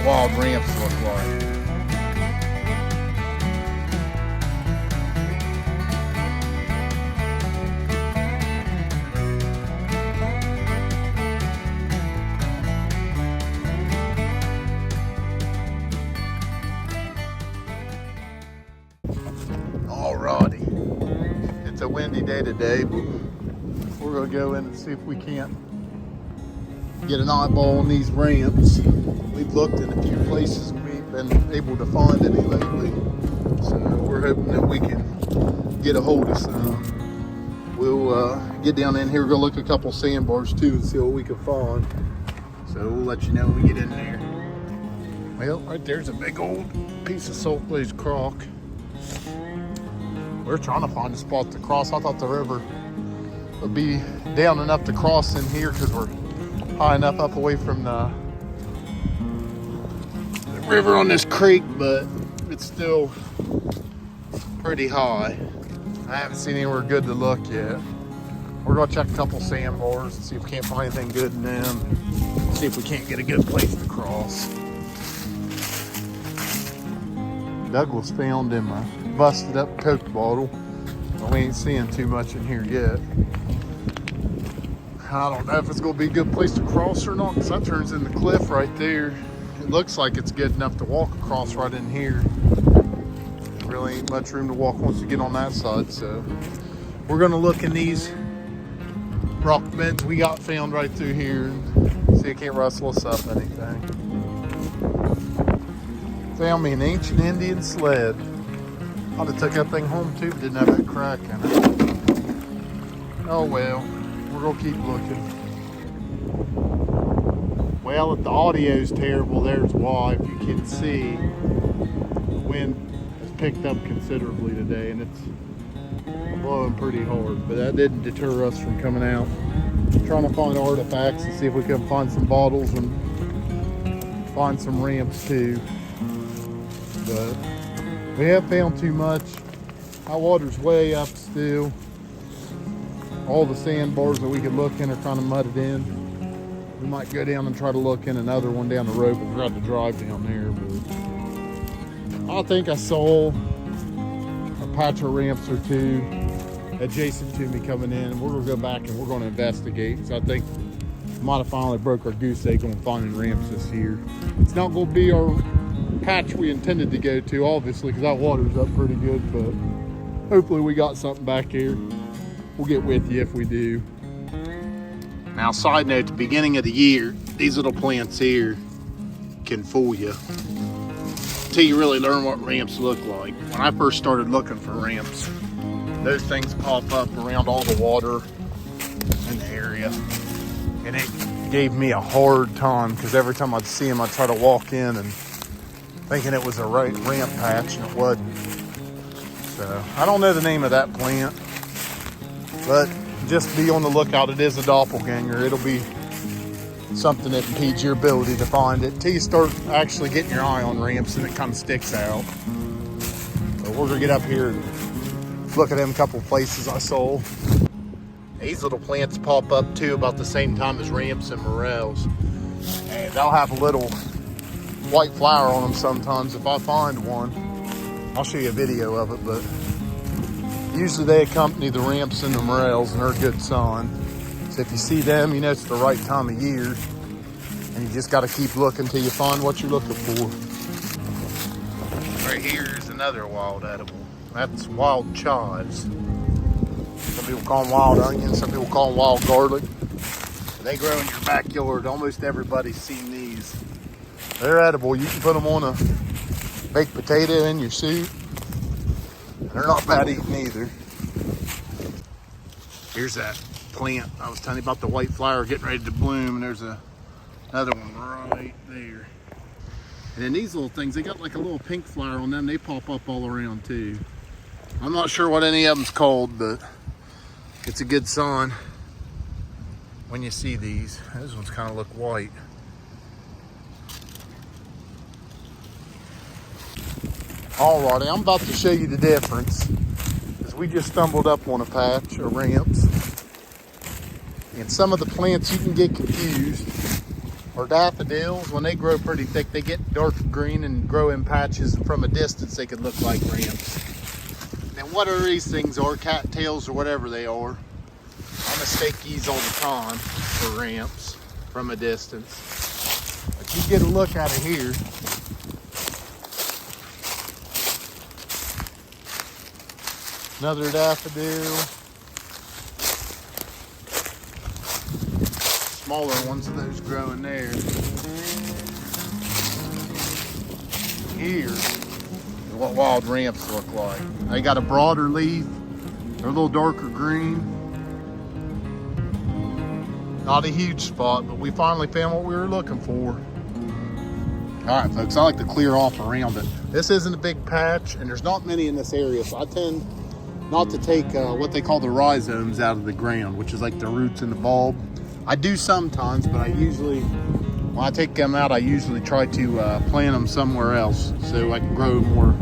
wild ramps look like. Alrighty, it's a windy day today, but we're gonna go in and see if we can't get an eyeball on these ramps. We've looked in a few places and we ain't been able to find any lately, so we're hoping that we can get a hold of some. We'll get down in here, go look at a couple sandbars too and see what we can find. So we'll let you know when we get in there. Well, right there's a big old piece of salt glazed crock. We're trying to find a spot to cross. I thought the river would be down enough to cross in here because we're high enough up away from the river on this creek, but it's still pretty high. I haven't seen anywhere good to look yet. We're gonna check a couple sandbars and see if we can't find anything good in them. See if we can't get a good place to cross. Douglas found in my busted up Coke bottle. We ain't seeing too much in here yet. I don't know if it's gonna be a good place to cross or not, because that turns in the cliff right there. It looks like it's good enough to walk across right in here. There really ain't much room to walk once you get on that side, so we're gonna look in these rock beds we got found right through here and see if it can't rustle us up anything. Found me an ancient Indian sled. I'd have took that thing home too, but didn't have that crack in it. Oh well, we're gonna keep looking. Well, if the audio's terrible, there's why. If you can see, the wind has picked up considerably today and it's blowing pretty hard, but that didn't deter us from coming out. Trying to find artifacts and see if we can find some bottles and find some ramps too. But we haven't found too much. Our water's way up still. All the sandbars that we could look in are kind of mudded in. We might go down and try to look in another one down the road, but we're going to have to drive down there. But I think I saw a patch of ramps or two adjacent to me coming in, and we're going to go back and we're going to investigate. So I think we might have finally broke our goose egg on finding ramps this year. It's not going to be our patch we intended to go to, obviously, because that water's up pretty good, but hopefully we got something back here. We'll get with you if we do. Now, side note, at the beginning of the year, these little plants here can fool you until you really learn what ramps look like. When I first started looking for ramps, those things pop up around all the water in the area, and it gave me a hard time because every time I'd see them, I'd try to walk in and thinking it was a ramp patch, and it wasn't. So I don't know the name of that plant, but just be on the lookout. It is a doppelganger. It'll be something that impedes your ability to find it till you start actually getting your eye on ramps and it kind of sticks out. So we're gonna get up here and look at them couple places I saw. These little plants pop up too about the same time as ramps and morels, and they'll have a little white flower on them sometimes. If I find one, I'll show you a video of it, but usually they accompany the ramps and the morels and they're a good sign. So if you see them, you know it's the right time of year, and you just got to keep looking till you find what you're looking for. Right here is another wild edible. That's wild chives. Some people call them wild onions, some people call them wild garlic. They grow in your backyard. Almost everybody's seen these. They're edible. You can put them on a baked potato in your soup. They're not bad eating either. Here's that plant I was telling you about, the white flower getting ready to bloom, and there's another one right there. And then these little things, they got like a little pink flower on them. They pop up all around too. I'm not sure what any of them's called, but it's a good sign when you see these. Those ones kind of look white. Alrighty, I'm about to show you the difference, as we just stumbled up on a patch of ramps. And some of the plants you can get confused or daffodils, when they grow pretty thick, they get dark green and grow in patches, and from a distance they could look like ramps. Now what are these things, or cattails or whatever they are? I mistake these all the time for ramps from a distance. But you get a look out of here. Another daffodil. Smaller ones of those growing there. Here is what wild ramps look like. They got a broader leaf. They're a little darker green. Not a huge spot, but we finally found what we were looking for. All right, folks, I like to clear off around it. This isn't a big patch, and there's not many in this area, so I tend not to take what they call the rhizomes out of the ground, which is like the roots in the bulb. I do sometimes, but I usually, when I take them out, I usually try to plant them somewhere else so I can grow more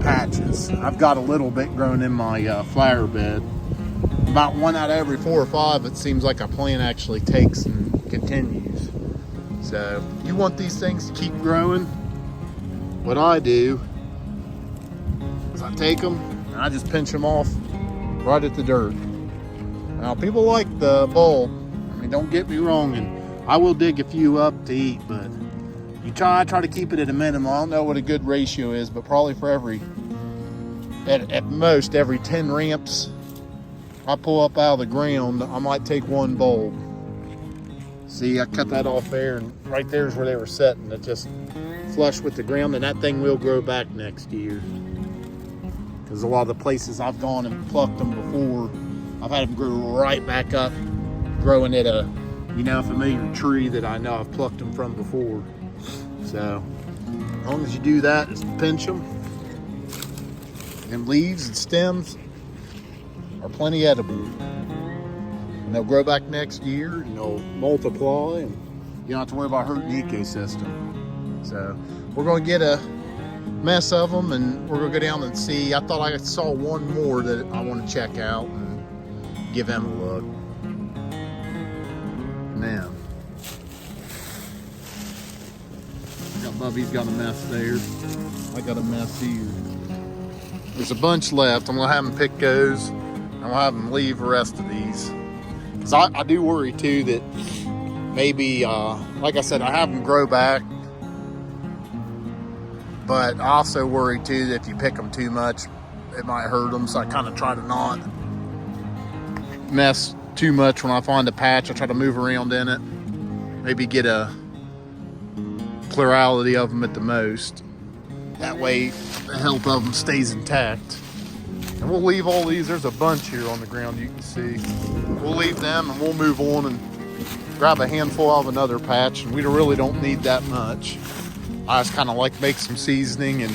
patches. I've got a little bit grown in my flower bed. About 1 out of every 4 or 5, it seems like a plant actually takes and continues. So you want these things to keep growing. What I do is I take them and I just pinch them off right at the dirt. Now people like the bulb. I mean, don't get me wrong, and I will dig a few up to eat, but I try to keep it at a minimum. I don't know what a good ratio is, but probably for at most every 10 ramps I pull up out of the ground, I might take 1 bulb. See, I cut that off there, and right there is where they were setting. It just flush with the ground, and that thing will grow back next year. Because a lot of the places I've gone and plucked them before, I've had them grow right back up, growing at a, familiar tree that I know I've plucked them from before. So, as long as you do that, just pinch them. And leaves and stems are plenty edible. And they'll grow back next year, and they'll multiply, and you don't have to worry about hurting the ecosystem. So we're going to get a mess of them, and we're going to go down and see. I thought I saw one more that I want to check out and give them a look. Now, Bubby's got a mess there. I got a mess here. There's a bunch left. I'm going to have them pick those. I'm going to have them leave the rest of these. Because I do worry too that maybe, like I said, I have them grow back. But I also worry too that if you pick them too much, it might hurt them. So I kind of try to not mess too much when I find a patch. I try to move around in it. Maybe get a plurality of them at the most. That way the health of them stays intact. And we'll leave all these. There's a bunch here on the ground you can see. We'll leave them and we'll move on and grab a handful of another patch. And we really don't need that much. I just kind of like make some seasoning and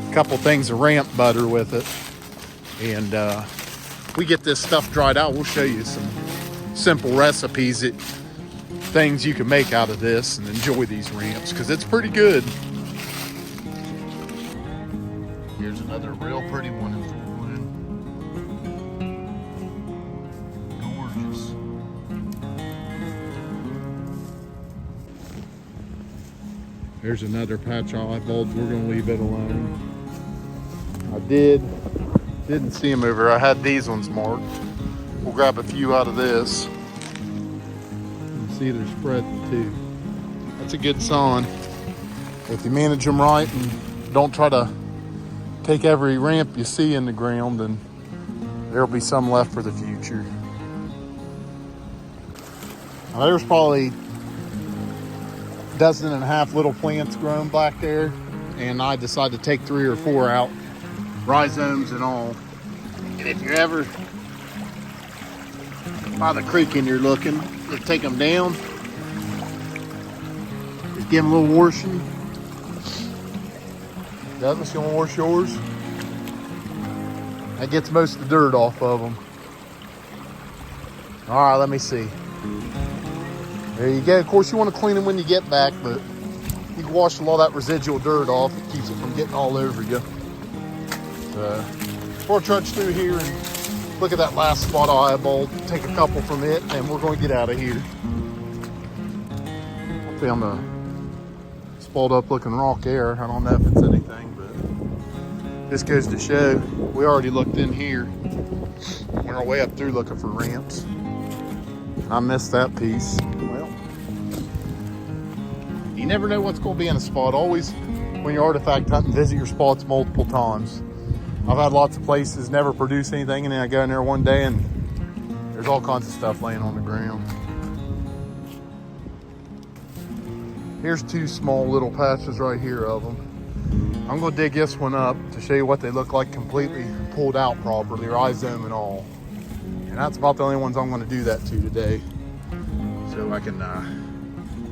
a couple things of ramp butter with it. And if we get this stuff dried out, we'll show you some simple recipes, things you can make out of this and enjoy these ramps, because it's pretty good. Here's another real pretty one in full bloom. Gorgeous. There's another patch of eyebulbs. We're going to leave it alone. I didn't see them over. I had these ones marked. We'll grab a few out of this. You see they're spreading too. That's a good sign. If you manage them right and don't try to take every ramp you see in the ground, then there'll be some left for the future. Now, there's probably 1.5 little plants grown back there, and I decided to take 3 or 4 out, rhizomes and all. And if you're ever by the creek and you're looking, you take them down, just give them a little washing. Douglas, you want to wash yours? That gets most of the dirt off of them. All right, let me see. There you go. Of course, you want to clean them when you get back, but you can wash a lot of that residual dirt off. It keeps it from getting all over you. So, we'll trudge through here and look at that last spot of eyeball, take a couple from it, and we're going to get out of here. Found a spalled up looking rock there. I don't know if it's anything, but this goes to show we already looked in here. Went our way up through looking for ramps. I missed that piece. Well, you never know what's going to be in a spot. Always, when you're artifact hunting, visit your spots multiple times. I've had lots of places never produce anything, and then I go in there one day and there's all kinds of stuff laying on the ground. Here's two small little patches right here of them. I'm going to dig this one up to show you what they look like completely pulled out properly, rhizome and all. And that's about the only ones I'm going to do that to today, so I can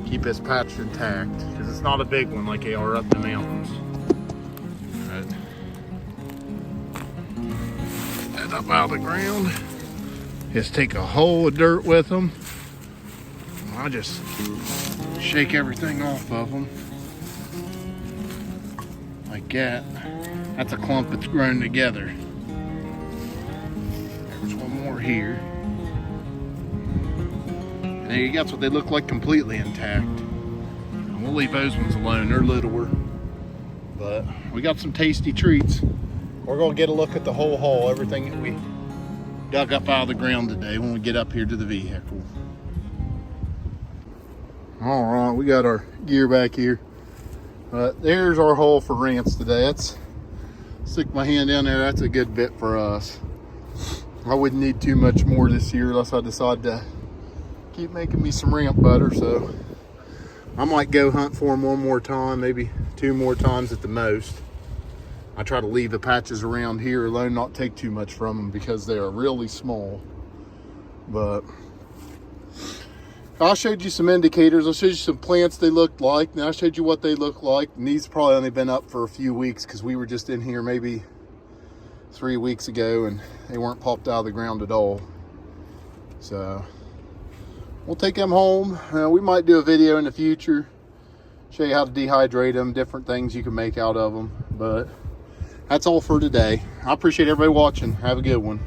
keep this patch intact, because it's not a big one like they are up the mountains. Right. Get that up out of the ground. Just take a hole of dirt with them. I just shake everything off of them like that. That's a clump that's grown together. There's one more here. And there you go. That's what they look like completely intact. And we'll leave those ones alone. They're littler. But we got some tasty treats. We're going to get a look at the whole haul, everything that we dug up out of the ground today when we get up here to the vehicle. All right, we got our gear back here. There's our haul for ramps today. That's, stick my hand down there, that's a good bit for us. I wouldn't need too much more this year unless I decide to keep making me some ramp butter, so I might go hunt for them one more time, maybe 2 more times at the most. I try to leave the patches around here alone, not take too much from them because they are really small. But I showed you some indicators. I showed you some plants they looked like. Now I showed you what they look like. And these probably only been up for a few weeks because we were just in here maybe 3 weeks ago and they weren't popped out of the ground at all. So we'll take them home. We might do a video in the future, show you how to dehydrate them, different things you can make out of them. But that's all for today. I appreciate everybody watching. Have a good one.